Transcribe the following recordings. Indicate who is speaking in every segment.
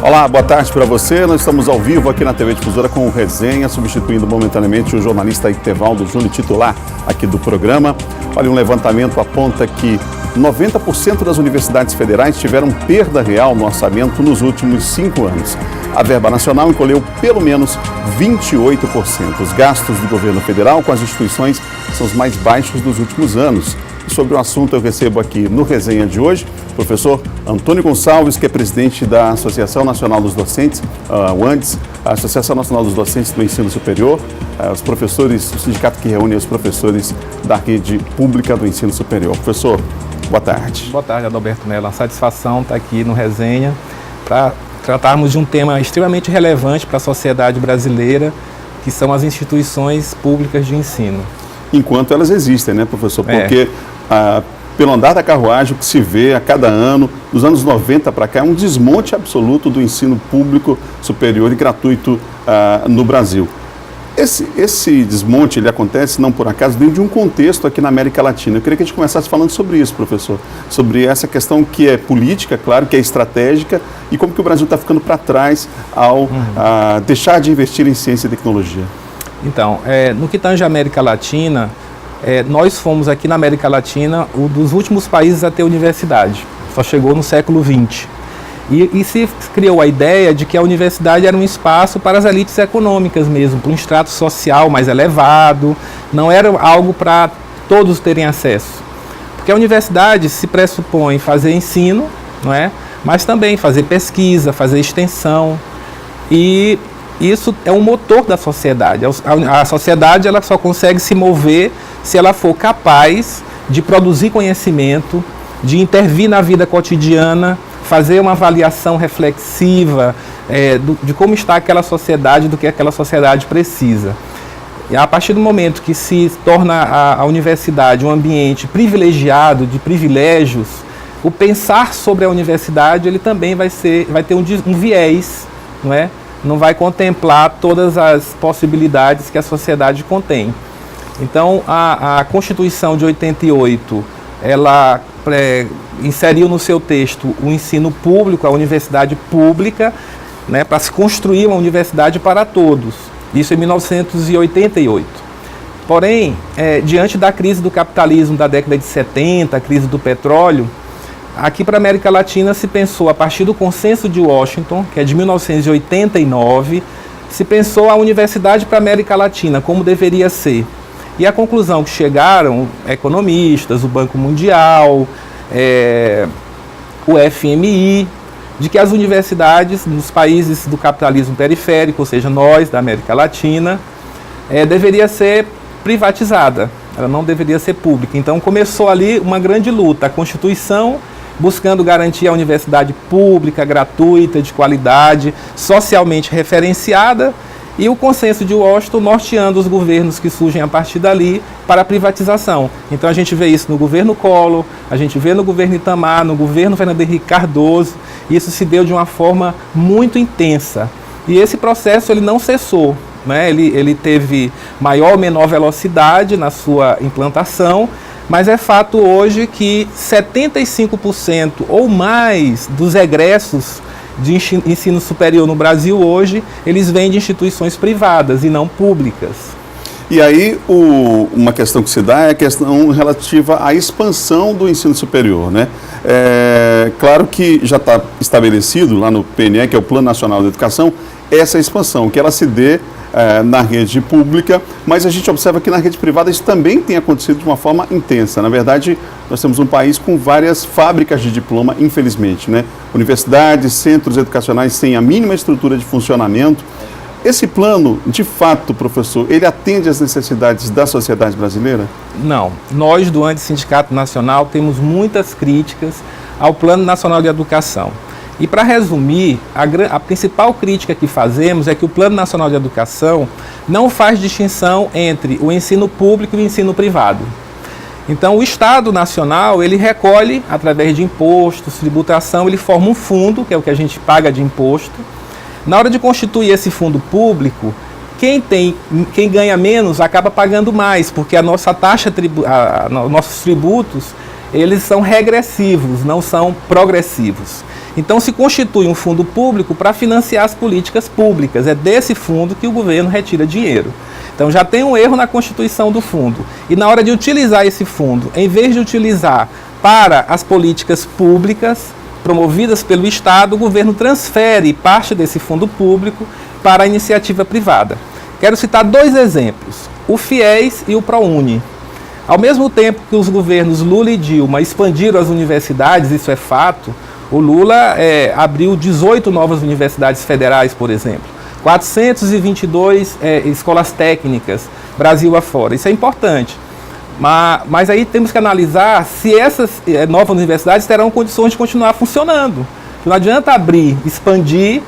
Speaker 1: Olá, boa tarde para você. Nós estamos ao vivo aqui na TV Difusora com o Resenha, substituindo momentaneamente o jornalista Itevaldo Júnior, titular aqui do programa. Olha, um levantamento aponta que 90% das universidades federais tiveram perda real no orçamento nos últimos 5 anos. A verba nacional encolheu pelo menos 28%. Os gastos do governo federal com as instituições são os mais baixos dos últimos anos. E sobre o assunto eu recebo aqui no Resenha de hoje o professor Antônio Gonçalves, que é presidente da Associação Nacional dos Docentes, o ANDES, a Associação Nacional dos Docentes do Ensino Superior, os professores, o sindicato que reúne os professores da rede pública do ensino superior. Professor, boa tarde.
Speaker 2: Boa tarde, Adalberto Mello. A satisfação estar aqui no Resenha para tratarmos de um tema extremamente relevante para a sociedade brasileira, que são as instituições públicas de ensino.
Speaker 1: Enquanto elas existem, né, professor? Porque pelo andar da carruagem, o que se vê a cada ano, dos anos 90 para cá, é um desmonte absoluto do ensino público superior e gratuito no Brasil. Esse desmonte, ele acontece, não por acaso, dentro de um contexto aqui na América Latina. Eu queria que a gente começasse falando sobre isso, professor. Sobre essa questão que é política, claro, que é estratégica, e como que o Brasil está ficando para trás ao deixar de investir em ciência e tecnologia. Então,
Speaker 2: no que tange a América Latina, nós fomos aqui na América Latina um dos últimos países a ter universidade. Só chegou no século XX. E se criou a ideia de que a universidade era um espaço para as elites econômicas mesmo, para um extrato social mais elevado, não era algo para todos terem acesso. Porque a universidade se pressupõe fazer ensino, não é? Mas também fazer pesquisa, fazer extensão, e isso é um motor da sociedade. A sociedade ela só consegue se mover se ela for capaz de produzir conhecimento, de intervir na vida cotidiana, fazer uma avaliação reflexiva de como está aquela sociedade, do que aquela sociedade precisa. E a partir do momento que se torna a universidade um ambiente privilegiado, de privilégios, o pensar sobre a universidade ele também vai ter um viés, não é? Não vai contemplar todas as possibilidades que a sociedade contém. Então, a Constituição de 88, ela inseriu no seu texto o ensino público, a universidade pública, né, para se construir uma universidade para todos. Isso em 1988. Porém, diante da crise do capitalismo da década de 70, a crise do petróleo, aqui para a América Latina se pensou, a partir do Consenso de Washington, que é de 1989, se pensou a universidade para a América Latina, como deveria ser. E a conclusão que chegaram economistas, o Banco Mundial, o FMI, de que as universidades nos países do capitalismo periférico, ou seja, nós da América Latina, deveria ser privatizada, ela não deveria ser pública. Então começou ali uma grande luta, a Constituição buscando garantir a universidade pública, gratuita, de qualidade, socialmente referenciada, e o Consenso de Washington norteando os governos que surgem a partir dali para a privatização. Então a gente vê isso no governo Collor, a gente vê no governo Itamar, no governo Fernando Henrique Cardoso, e isso se deu de uma forma muito intensa. E esse processo ele não cessou, né? Ele teve maior ou menor velocidade na sua implantação, mas é fato hoje que 75% ou mais dos egressos de ensino superior no Brasil hoje, eles vêm de instituições privadas e não públicas.
Speaker 1: E aí, uma questão que se dá é a questão relativa à expansão do ensino superior, né? Claro que já está estabelecido lá no PNE, que é o Plano Nacional de Educação, essa expansão, que ela se dê na rede pública, mas a gente observa que na rede privada isso também tem acontecido de uma forma intensa. Na verdade, nós temos um país com várias fábricas de diploma, infelizmente, né? Universidades, centros educacionais sem a mínima estrutura de funcionamento. Esse plano, de fato, professor, ele atende às necessidades da sociedade brasileira?
Speaker 2: Não. Nós, do ANDES Sindicato Nacional, temos muitas críticas ao Plano Nacional de Educação. E para resumir, a principal crítica que fazemos é que o Plano Nacional de Educação não faz distinção entre o ensino público e o ensino privado. Então o Estado Nacional, ele recolhe através de impostos, tributação, ele forma um fundo, que é o que a gente paga de imposto. Na hora de constituir esse fundo público, quem ganha menos acaba pagando mais, porque a nossa taxa, nossos tributos, eles são regressivos, não são progressivos. Então se constitui um fundo público para financiar as políticas públicas. É desse fundo que o governo retira dinheiro. Então já tem um erro na constituição do fundo. E na hora de utilizar esse fundo, em vez de utilizar para as políticas públicas promovidas pelo Estado, o governo transfere parte desse fundo público para a iniciativa privada. Quero citar 2 exemplos, o FIES e o ProUni. Ao mesmo tempo que os governos Lula e Dilma expandiram as universidades, isso é fato, o Lula abriu 18 novas universidades federais, por exemplo, 422 escolas técnicas, Brasil afora. Isso é importante. Mas aí temos que analisar se essas novas universidades terão condições de continuar funcionando. Não adianta abrir, expandir,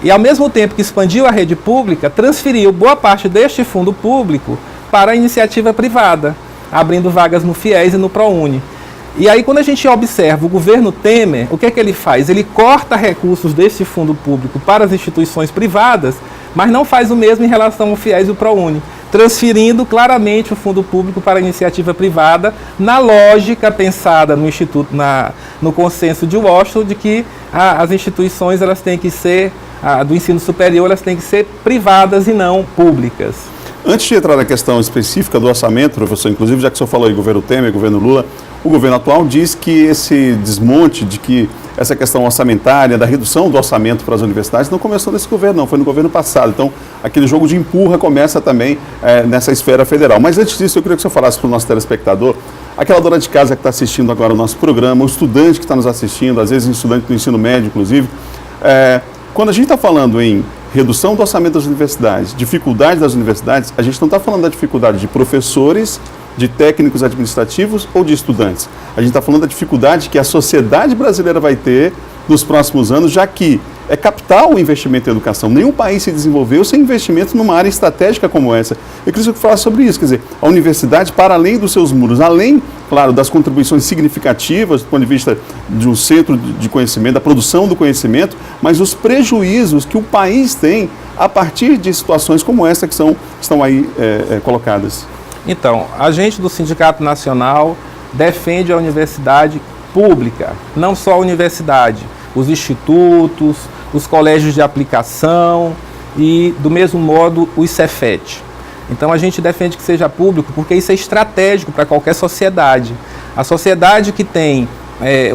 Speaker 2: e ao mesmo tempo que expandiu a rede pública, transferiu boa parte deste fundo público para a iniciativa privada, abrindo vagas no FIES e no ProUni. E aí quando a gente observa o governo Temer, o que é que ele faz? Ele corta recursos desse fundo público para as instituições privadas, mas não faz o mesmo em relação ao FIES e ao ProUni, transferindo claramente o fundo público para a iniciativa privada, na lógica pensada no Instituto, no consenso de Washington, de que as instituições elas têm que ser, do ensino superior, elas têm que ser privadas e não públicas.
Speaker 1: Antes de entrar na questão específica do orçamento, professor, inclusive, já que o senhor falou aí governo Temer, governo Lula, o governo atual diz que esse desmonte, de que essa questão orçamentária, da redução do orçamento para as universidades, não começou nesse governo, não, foi no governo passado. Então, aquele jogo de empurra começa também nessa esfera federal. Mas antes disso, eu queria que o senhor falasse para o nosso telespectador, aquela dona de casa que está assistindo agora o nosso programa, o estudante que está nos assistindo, às vezes estudante do ensino médio, inclusive, quando a gente está falando em redução do orçamento das universidades, dificuldade das universidades, a gente não está falando da dificuldade de professores, de técnicos administrativos ou de estudantes. A gente está falando da dificuldade que a sociedade brasileira vai ter nos próximos anos, já que é capital o investimento em educação. Nenhum país se desenvolveu sem investimento numa área estratégica como essa. Eu queria que você falasse sobre isso, quer dizer, a universidade, para além dos seus muros, além, claro, das contribuições significativas do ponto de vista de um centro de conhecimento, da produção do conhecimento, mas os prejuízos que o país tem a partir de situações como essa que estão aí colocadas.
Speaker 2: Então, a gente do Sindicato Nacional defende a universidade pública, não só a universidade, os institutos, os colégios de aplicação e, do mesmo modo, os Cefet. Então, a gente defende que seja público porque isso é estratégico para qualquer sociedade. A sociedade que tem,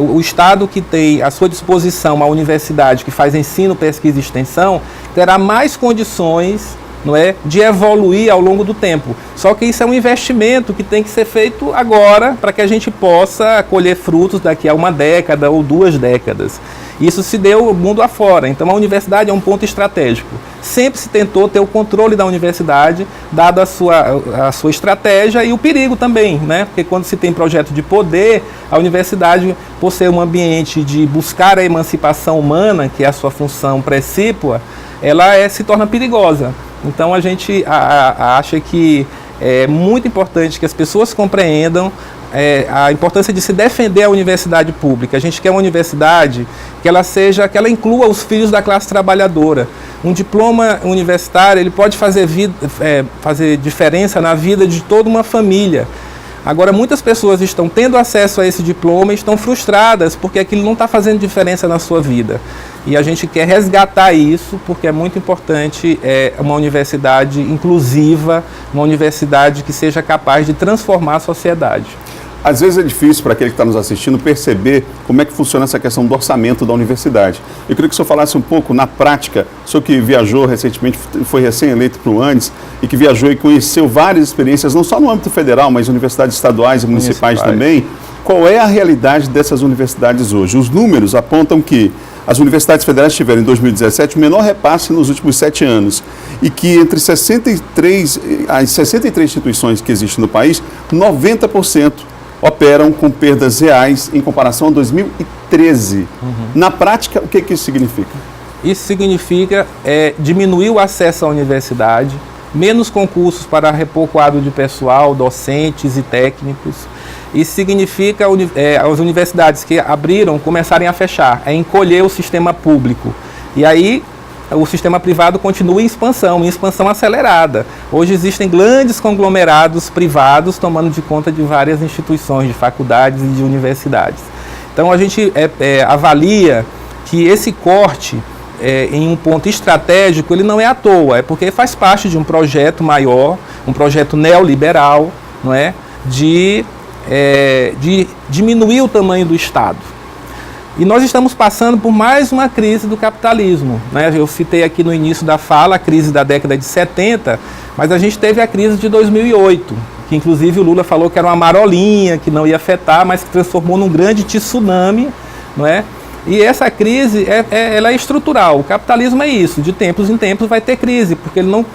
Speaker 2: o Estado que tem à sua disposição a universidade que faz ensino, pesquisa e extensão, terá mais condições, não é, de evoluir ao longo do tempo. Só que isso é um investimento que tem que ser feito agora para que a gente possa colher frutos daqui a 1 década ou 2 décadas. Isso se deu mundo afora. Então a universidade é um ponto estratégico. Sempre se tentou ter o controle da universidade, dado a sua estratégia e o perigo também, né? Porque quando se tem projeto de poder, a universidade, por ser um ambiente de buscar a emancipação humana, que é a sua função precípua, ela se torna perigosa. Então a gente acha que é muito importante que as pessoas compreendam a importância de se defender a universidade pública. A gente quer uma universidade que ela inclua os filhos da classe trabalhadora. Um diploma universitário ele pode fazer diferença na vida de toda uma família. Agora, muitas pessoas estão tendo acesso a esse diploma e estão frustradas porque aquilo não está fazendo diferença na sua vida. E a gente quer resgatar isso porque é muito importante uma universidade inclusiva, uma universidade que seja capaz de transformar a sociedade.
Speaker 1: Às vezes é difícil para aquele que está nos assistindo perceber como é que funciona essa questão do orçamento da universidade. Eu queria que o senhor falasse um pouco na prática, o senhor que viajou recentemente, foi recém-eleito para o ANDES e que viajou e conheceu várias experiências, não só no âmbito federal, mas universidades estaduais e municipais também. Qual é a realidade dessas universidades hoje? Os números apontam que as universidades federais tiveram em 2017 o menor repasse nos últimos 7 anos e que entre as 63 instituições que existem no país, 90% operam com perdas reais em comparação a 2013. Na prática, o que isso significa?
Speaker 2: Isso significa diminuir o acesso à universidade, menos concursos para repor quadro de pessoal, docentes e técnicos. Isso significa as universidades que abriram começarem a fechar, encolher o sistema público. E aí o sistema privado continua em expansão acelerada. Hoje existem grandes conglomerados privados tomando de conta de várias instituições, de faculdades e de universidades. Então a gente avalia que esse corte em um ponto estratégico, ele não é à toa, é porque faz parte de um projeto maior, um projeto neoliberal, não é? De diminuir o tamanho do Estado. E nós estamos passando por mais uma crise do capitalismo, né? Eu citei aqui no início da fala a crise da década de 70, mas a gente teve a crise de 2008, que inclusive o Lula falou que era uma marolinha, que não ia afetar, mas que transformou num grande tsunami, não é? E essa crise ela é estrutural. O capitalismo é isso, de tempos em tempos vai ter crise, porque ele não,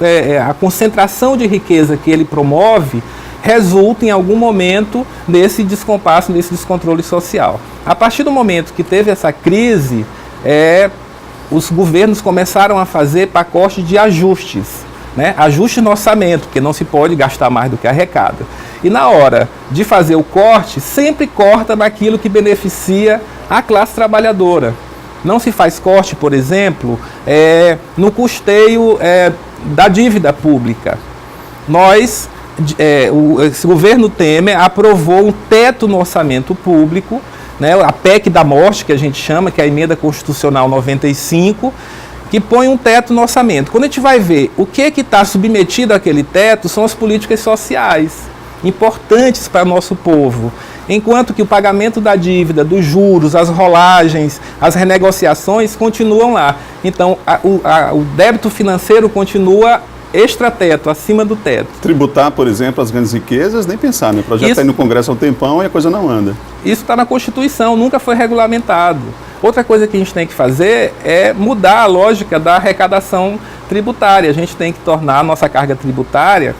Speaker 2: a concentração de riqueza que ele promove resulta em algum momento nesse descompasso, nesse descontrole social. A partir do momento que teve essa crise, os governos começaram a fazer pacotes de ajustes, né? Ajuste no orçamento, porque não se pode gastar mais do que arrecada. E na hora de fazer o corte, sempre corta naquilo que beneficia a classe trabalhadora. Não se faz corte, por exemplo, no custeio da dívida pública. Esse governo Temer aprovou um teto no orçamento público, né, a PEC da morte, que a gente chama, que é a Emenda Constitucional 95, que põe um teto no orçamento. Quando a gente vai ver o que está submetido àquele teto, são as políticas sociais, importantes para o nosso povo. Enquanto que o pagamento da dívida, dos juros, as rolagens, as renegociações continuam lá. Então, o débito financeiro continua extrateto, acima do teto.
Speaker 1: Tributar, por exemplo, as grandes riquezas, nem pensar, né? O projeto está aí no Congresso há um tempão e a coisa não anda.
Speaker 2: Isso está na Constituição, nunca foi regulamentado. Outra coisa que a gente tem que fazer é mudar a lógica da arrecadação tributária. A gente tem que tornar a nossa carga tributária,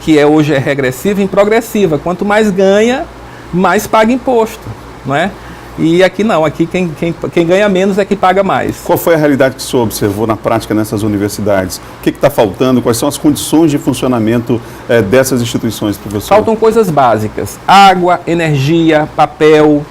Speaker 2: que hoje é regressiva, em progressiva. Quanto mais ganha, mais paga imposto, não é? E aqui não, aqui quem ganha menos é que paga mais.
Speaker 1: Qual foi a realidade que o senhor observou na prática nessas universidades? O que está faltando? Quais são as condições de funcionamento dessas instituições, professor?
Speaker 2: Faltam coisas básicas: água, energia, papel,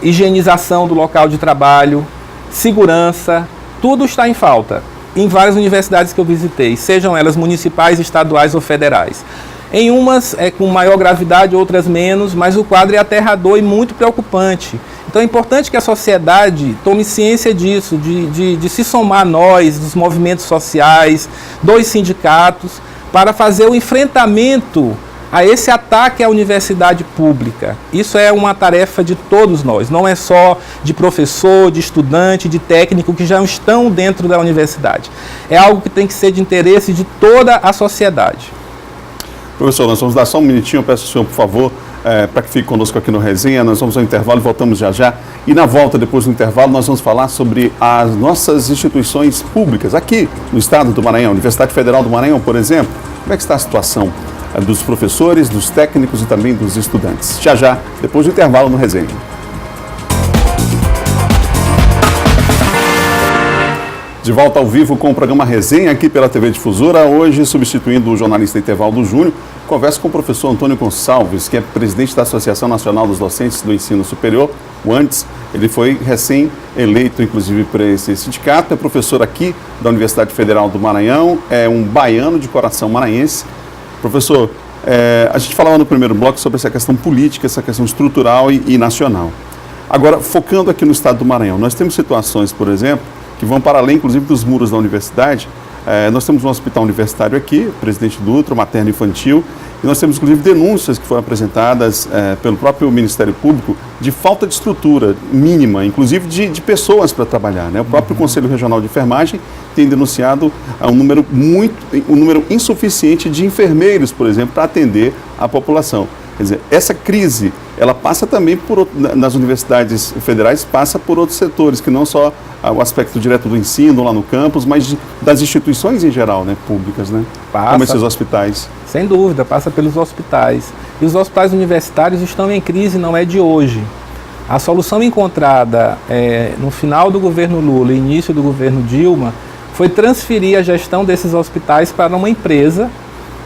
Speaker 2: higienização do local de trabalho, segurança, tudo está em falta em várias universidades que eu visitei, sejam elas municipais, estaduais ou federais. Em umas com maior gravidade, outras menos, mas o quadro é aterrador e muito preocupante. Então é importante que a sociedade tome ciência disso, de se somar a nós, dos movimentos sociais, dos sindicatos, para fazer o enfrentamento a esse ataque à universidade pública. Isso é uma tarefa de todos nós, não é só de professor, de estudante, de técnico que já estão dentro da universidade. É algo que tem que ser de interesse de toda a sociedade.
Speaker 1: Professor, nós vamos dar só um minutinho, eu peço ao senhor, por favor, para que fique conosco aqui no Resenha. Nós vamos ao intervalo e voltamos já já. E na volta, depois do intervalo, nós vamos falar sobre as nossas instituições públicas aqui no estado do Maranhão, Universidade Federal do Maranhão, por exemplo. Como é que está a situação dos professores, dos técnicos e também dos estudantes? Já já, depois do intervalo no Resenha. De volta ao vivo com o programa Resenha aqui pela TV Difusora, hoje substituindo o jornalista Itevaldo Júnior, converso com o professor Antônio Gonçalves, que é presidente da Associação Nacional dos Docentes do Ensino Superior, o ANDES. Ele foi recém-eleito, inclusive, para esse sindicato, é professor aqui da Universidade Federal do Maranhão, é um baiano de coração maranhense. Professor, a gente falava no primeiro bloco sobre essa questão política, essa questão estrutural e nacional. Agora, focando aqui no estado do Maranhão, nós temos situações, por exemplo, que vão para além, inclusive, dos muros da universidade. Nós temos um hospital universitário aqui, Presidente Dutra, materno infantil, e nós temos, inclusive, denúncias que foram apresentadas pelo próprio Ministério Público de falta de estrutura mínima, inclusive de pessoas para trabalhar, né? O próprio Conselho Regional de Enfermagem tem denunciado um número insuficiente de enfermeiros, por exemplo, para atender a população. Quer dizer, essa crise, ela passa também nas universidades federais, passa por outros setores, que não só o aspecto direto do ensino lá no campus, mas das instituições em geral, né, públicas, né? Como esses hospitais.
Speaker 2: Sem dúvida, passa pelos hospitais. E os hospitais universitários estão em crise, não é de hoje. A solução encontrada no final do governo Lula e início do governo Dilma foi transferir a gestão desses hospitais para uma empresa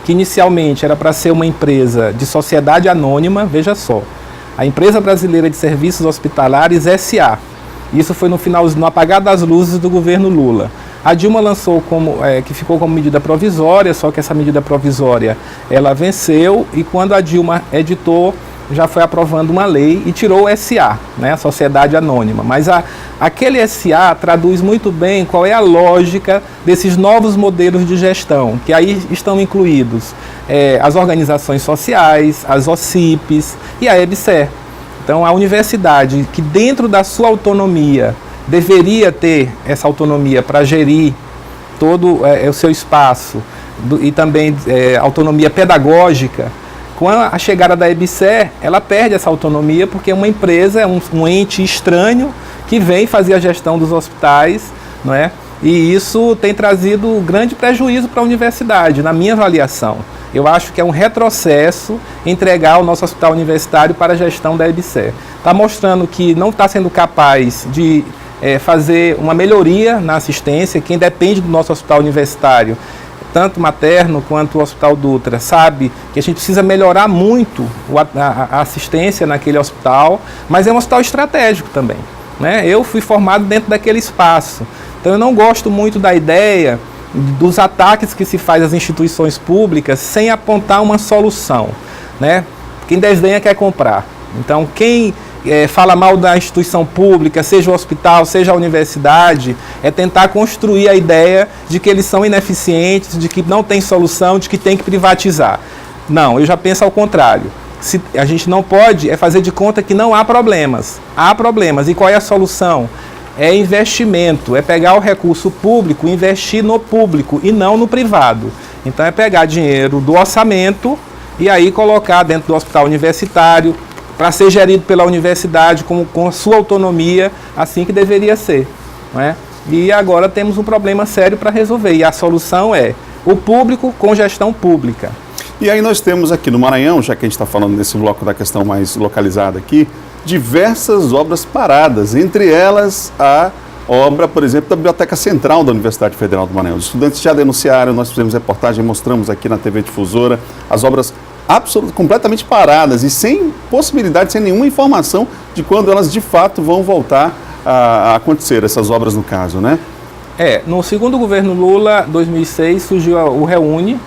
Speaker 2: que inicialmente era para ser uma empresa de sociedade anônima, veja só, a Empresa Brasileira de Serviços Hospitalares S.A., Isso foi no apagar das luzes do governo Lula. A Dilma lançou que ficou como medida provisória, só que essa medida provisória ela venceu, e quando a Dilma editou, já foi aprovando uma lei e tirou o SA, né, a Sociedade Anônima. Mas aquele SA traduz muito bem qual é a lógica desses novos modelos de gestão, que aí estão incluídos as organizações sociais, as OCIPs e a EBSER. Então, a universidade, que dentro da sua autonomia deveria ter essa autonomia para gerir todo o seu espaço e também autonomia pedagógica, com a chegada da EBSER, ela perde essa autonomia porque uma empresa é um ente estranho que vem fazer a gestão dos hospitais, não é? E isso tem trazido grande prejuízo para a universidade, na minha avaliação. Eu acho que é um retrocesso entregar o nosso hospital universitário para a gestão da EBSER. Está mostrando que não está sendo capaz de fazer uma melhoria na assistência. Quem depende do nosso hospital universitário, tanto materno quanto o Hospital Dutra, sabe que a gente precisa melhorar muito a assistência naquele hospital, mas é um hospital estratégico também, né? Eu fui formado dentro daquele espaço, então eu não gosto muito da ideia dos ataques que se faz às instituições públicas sem apontar uma solução, né? Quem desdenha quer comprar. Então, quem fala mal da instituição pública, seja o hospital, seja a universidade, é tentar construir a ideia de que eles são ineficientes, de que não tem solução, de que tem que privatizar. Não, eu já penso ao contrário. A gente não pode fazer de conta que não há problemas. Há problemas. E qual é a solução? É investimento, é pegar o recurso público, investir no público e não no privado. Então é pegar dinheiro do orçamento e aí colocar dentro do hospital universitário, para ser gerido pela universidade com a sua autonomia, assim que deveria ser, não é? E agora temos um problema sério para resolver, e a solução é o público com gestão pública.
Speaker 1: E aí nós temos aqui no Maranhão, já que a gente está falando nesse bloco da questão mais localizada aqui, diversas obras paradas, entre elas a obra, por exemplo, da Biblioteca Central da Universidade Federal do Maranhão. Os estudantes já denunciaram, nós fizemos reportagem, mostramos aqui na TV Difusora, as obras completamente paradas e sem possibilidade, sem nenhuma informação de quando elas de fato vão voltar a acontecer, essas obras no caso, né?
Speaker 2: No segundo governo Lula, 2006, surgiu o REUNE,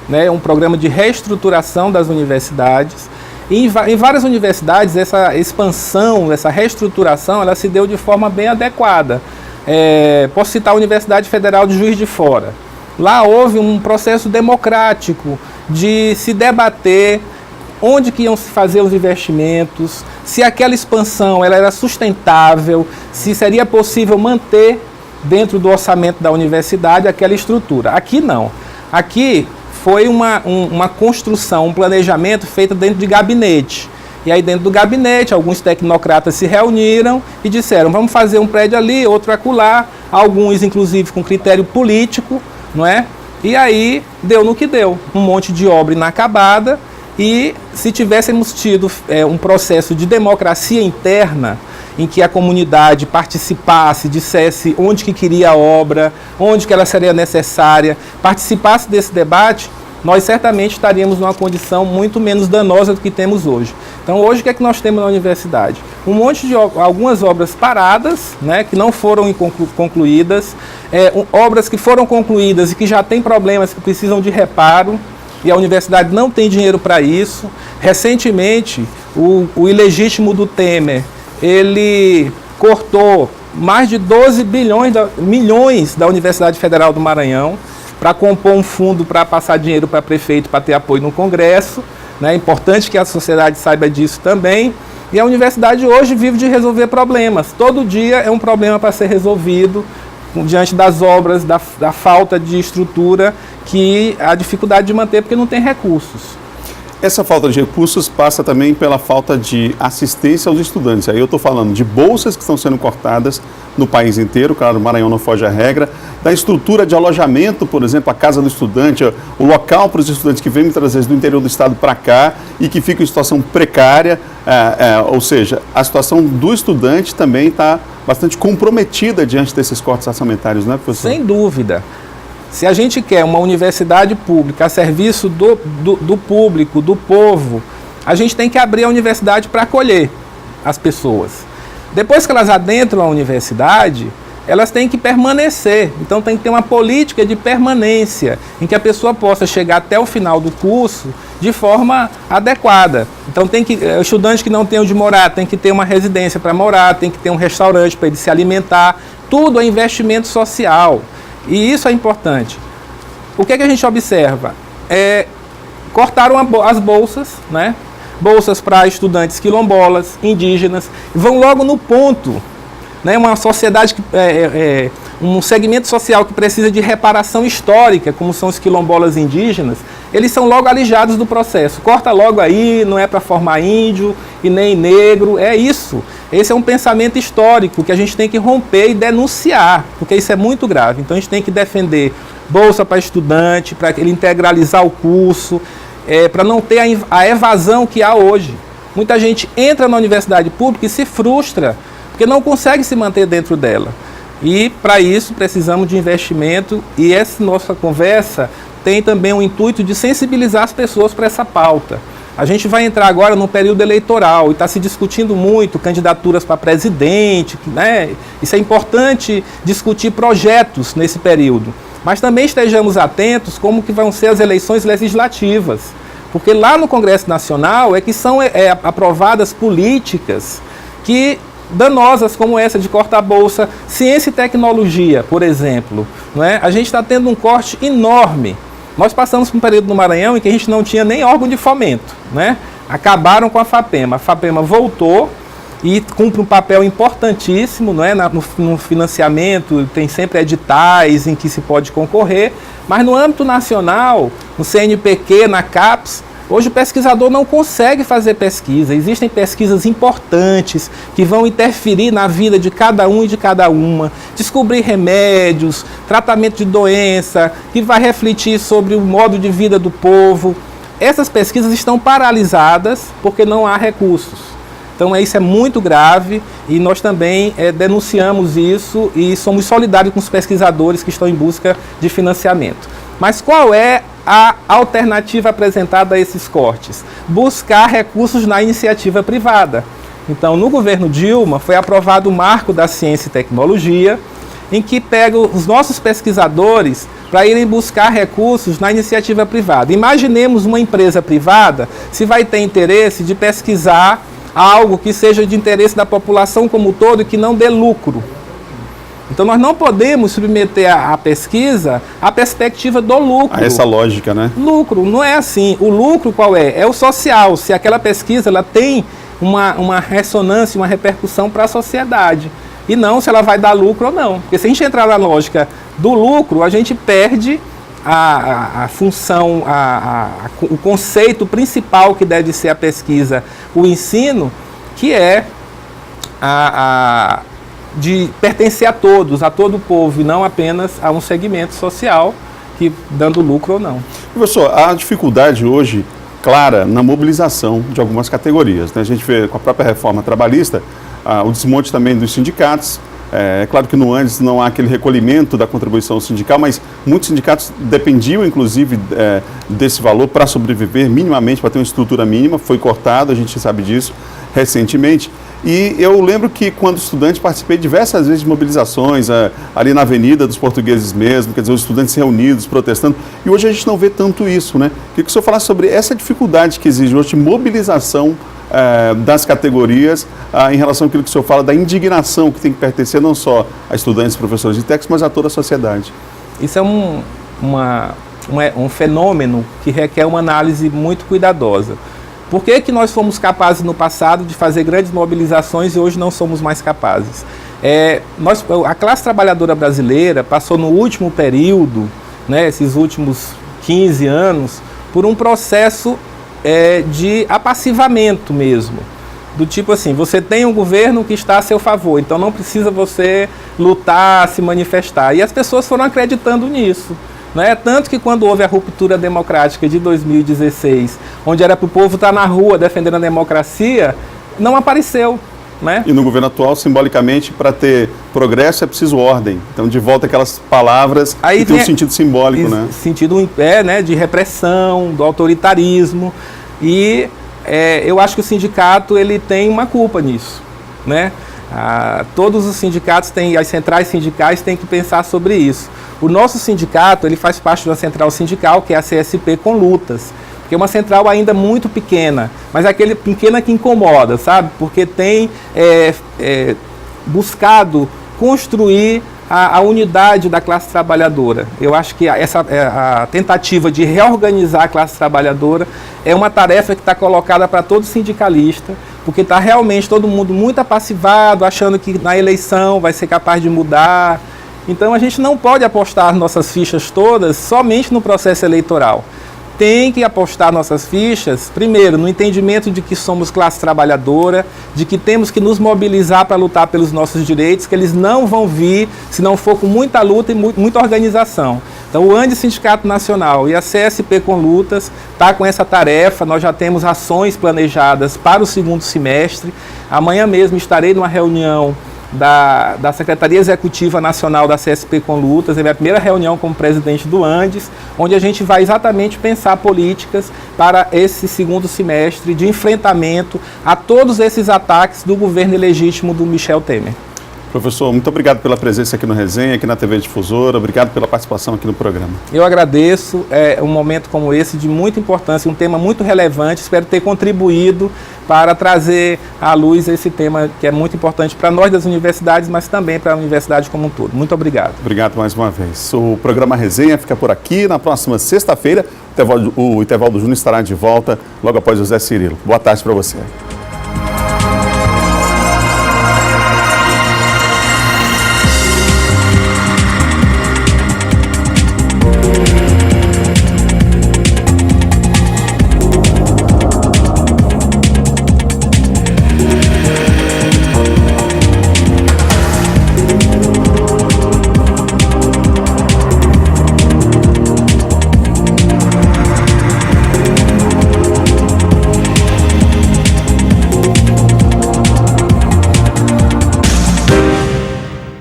Speaker 2: né, um programa de reestruturação das universidades. E em várias universidades, essa expansão, essa reestruturação, ela se deu de forma bem adequada. Posso citar a Universidade Federal de Juiz de Fora. Lá houve um processo democrático de se debater onde que iam se fazer os investimentos, se aquela expansão ela era sustentável, se seria possível manter dentro do orçamento da universidade aquela estrutura. Aqui não. Aqui foi uma construção, um planejamento feito dentro de gabinete. E aí dentro do gabinete, alguns tecnocratas se reuniram e disseram, vamos fazer um prédio ali, outro acolá, alguns inclusive com critério político, não é? E aí deu no que deu, um monte de obra inacabada, e se tivéssemos tido um processo de democracia interna, em que a comunidade participasse, dissesse onde que queria a obra, onde que ela seria necessária, participasse desse debate, nós certamente estaríamos numa condição muito menos danosa do que temos hoje. Então hoje o que é que nós temos na universidade? Um monte de algumas obras paradas, né, que não foram concluídas, obras que foram concluídas e que já têm problemas que precisam de reparo, e a universidade não tem dinheiro para isso. Recentemente, o ilegítimo do Temer, ele cortou mais de 12 milhões da Universidade Federal do Maranhão para compor um fundo para passar dinheiro para prefeito para ter apoio no Congresso, né? É importante que a sociedade saiba disso também. E a universidade hoje vive de resolver problemas. Todo dia é um problema para ser resolvido diante das obras, da falta de estrutura, que a dificuldade de manter porque não tem recursos.
Speaker 1: Essa falta de recursos passa também pela falta de assistência aos estudantes. Aí eu estou falando de bolsas que estão sendo cortadas no país inteiro, claro, o Maranhão não foge à regra, da estrutura de alojamento, por exemplo, a casa do estudante, o local para os estudantes que vêm muitas vezes do interior do estado para cá e que ficam em situação precária, ou seja, a situação do estudante também está bastante comprometida diante desses cortes orçamentários, não é, professor?
Speaker 2: Sem dúvida. Se a gente quer uma universidade pública a serviço do público, do povo, a gente tem que abrir a universidade para acolher as pessoas. Depois que elas adentram a universidade, elas têm que permanecer. Então tem que ter uma política de permanência, em que a pessoa possa chegar até o final do curso de forma adequada. Então o estudante que não tem onde morar tem que ter uma residência para morar, tem que ter um restaurante para ele se alimentar. Tudo é investimento social. E isso é importante. O que é que a gente observa? Cortaram as bolsas, né? Bolsas para estudantes quilombolas, indígenas, vão logo no ponto. Né, uma sociedade, um segmento social que precisa de reparação histórica, como são os quilombolas indígenas, eles são logo alijados do processo. Corta logo aí, não é para formar índio e nem negro, é isso. Esse é um pensamento histórico que a gente tem que romper e denunciar, porque isso é muito grave. Então a gente tem que defender bolsa para estudante, para ele integralizar o curso, para não ter a evasão que há hoje. Muita gente entra na universidade pública e se frustra, porque não consegue se manter dentro dela. E, para isso, precisamos de investimento, e essa nossa conversa tem também o intuito de sensibilizar as pessoas para essa pauta. A gente vai entrar agora num período eleitoral, e está se discutindo muito candidaturas para presidente, né? Isso é importante discutir projetos nesse período. Mas também estejamos atentos como que vão ser as eleições legislativas, porque lá no Congresso Nacional é que são aprovadas políticas que danosas como essa de cortar a bolsa, ciência e tecnologia, por exemplo, não é? A gente está tendo um corte enorme. Nós passamos por um período no Maranhão em que a gente não tinha nem órgão de fomento, né? Acabaram com a FAPEMA. A FAPEMA voltou e cumpre um papel importantíssimo, não é? No financiamento, tem sempre editais em que se pode concorrer, mas no âmbito nacional, no CNPq, na CAPES, hoje o pesquisador não consegue fazer pesquisa. Existem pesquisas importantes que vão interferir na vida de cada um e de cada uma, descobrir remédios, tratamento de doença, que vai refletir sobre o modo de vida do povo. Essas pesquisas estão paralisadas porque não há recursos. Então isso é muito grave e nós também denunciamos isso e somos solidários com os pesquisadores que estão em busca de financiamento. Mas qual é a alternativa apresentada a esses cortes? Buscar recursos na iniciativa privada. Então, no governo Dilma, foi aprovado o Marco da Ciência e Tecnologia, em que pega os nossos pesquisadores para irem buscar recursos na iniciativa privada. Imaginemos uma empresa privada, se vai ter interesse de pesquisar algo que seja de interesse da população como um todo e que não dê lucro. Então nós não podemos submeter a pesquisa à perspectiva do lucro.
Speaker 1: A essa lógica, né?
Speaker 2: Lucro, não é assim. O lucro qual é? É o social. Se aquela pesquisa ela tem uma ressonância, uma repercussão para a sociedade. E não se ela vai dar lucro ou não. Porque se a gente entrar na lógica do lucro, a gente perde a função, o conceito principal que deve ser a pesquisa, o ensino, que é de pertencer a todos, a todo o povo, e não apenas a um segmento social, que dando lucro ou não.
Speaker 1: Professor, há dificuldade hoje clara na mobilização de algumas categorias, né? A gente vê com a própria reforma trabalhista, o desmonte também dos sindicatos. É claro que no antes não há aquele recolhimento da contribuição sindical, mas muitos sindicatos dependiam, inclusive, desse valor para sobreviver minimamente, para ter uma estrutura mínima. Foi cortado, a gente sabe disso, recentemente. E eu lembro que, quando estudante, participei diversas vezes de mobilizações ali na Avenida dos Portugueses mesmo, quer dizer, os estudantes reunidos, protestando. E hoje a gente não vê tanto isso, né? Queria que o senhor falasse sobre essa dificuldade que exige hoje de mobilização das categorias em relação àquilo que o senhor fala, da indignação que tem que pertencer não só a estudantes e professores de texto, mas a toda a sociedade.
Speaker 2: Isso é um fenômeno que requer uma análise muito cuidadosa. Por que que nós fomos capazes no passado de fazer grandes mobilizações e hoje não somos mais capazes? A classe trabalhadora brasileira passou no último período, né, esses últimos 15 anos, por um processo de apassivamento mesmo. Do tipo assim, você tem um governo que está a seu favor, então não precisa você lutar, se manifestar. E as pessoas foram acreditando nisso. Né? Tanto que quando houve a ruptura democrática de 2016, onde era para o povo estar na rua defendendo a democracia, não apareceu. Né? E
Speaker 1: no governo atual, simbolicamente, para ter progresso é preciso ordem. Então, de volta aquelas palavras que tem um sentido simbólico, né?
Speaker 2: Sentido né, de repressão, do autoritarismo. E eu acho que o sindicato ele tem uma culpa nisso. Né? Todos os sindicatos as centrais sindicais têm que pensar sobre isso. O nosso sindicato, ele faz parte de uma central sindical, que é a CSP com lutas, que é uma central ainda muito pequena, mas é aquele pequena que incomoda, sabe? Porque tem buscado construir a unidade da classe trabalhadora. Eu acho que a tentativa de reorganizar a classe trabalhadora é uma tarefa que está colocada para todo sindicalista, porque está realmente todo mundo muito apassivado, achando que na eleição vai ser capaz de mudar. Então a gente não pode apostar nossas fichas todas somente no processo eleitoral. Tem que apostar nossas fichas, primeiro, no entendimento de que somos classe trabalhadora, de que temos que nos mobilizar para lutar pelos nossos direitos, que eles não vão vir se não for com muita luta e muita organização. Então o ANDE Sindicato Nacional e a CSP com Lutas está com essa tarefa. Nós já temos ações planejadas para o segundo semestre. Amanhã mesmo estarei numa reunião da Secretaria Executiva Nacional da CSP com Lutas, é a minha primeira reunião como presidente do Andes, onde a gente vai exatamente pensar políticas para esse segundo semestre de enfrentamento a todos esses ataques do governo ilegítimo do Michel Temer.
Speaker 1: Professor, muito obrigado pela presença aqui no Resenha, aqui na TV Difusora, obrigado pela participação aqui no programa.
Speaker 2: Eu agradeço, um momento como esse de muita importância, um tema muito relevante, espero ter contribuído para trazer à luz esse tema que é muito importante para nós das universidades, mas também para a universidade como um todo. Muito obrigado.
Speaker 1: Obrigado mais uma vez. O programa Resenha fica por aqui. Na próxima sexta-feira, o Itevaldo Júnior estará de volta logo após o Zé Cirilo. Boa tarde para você.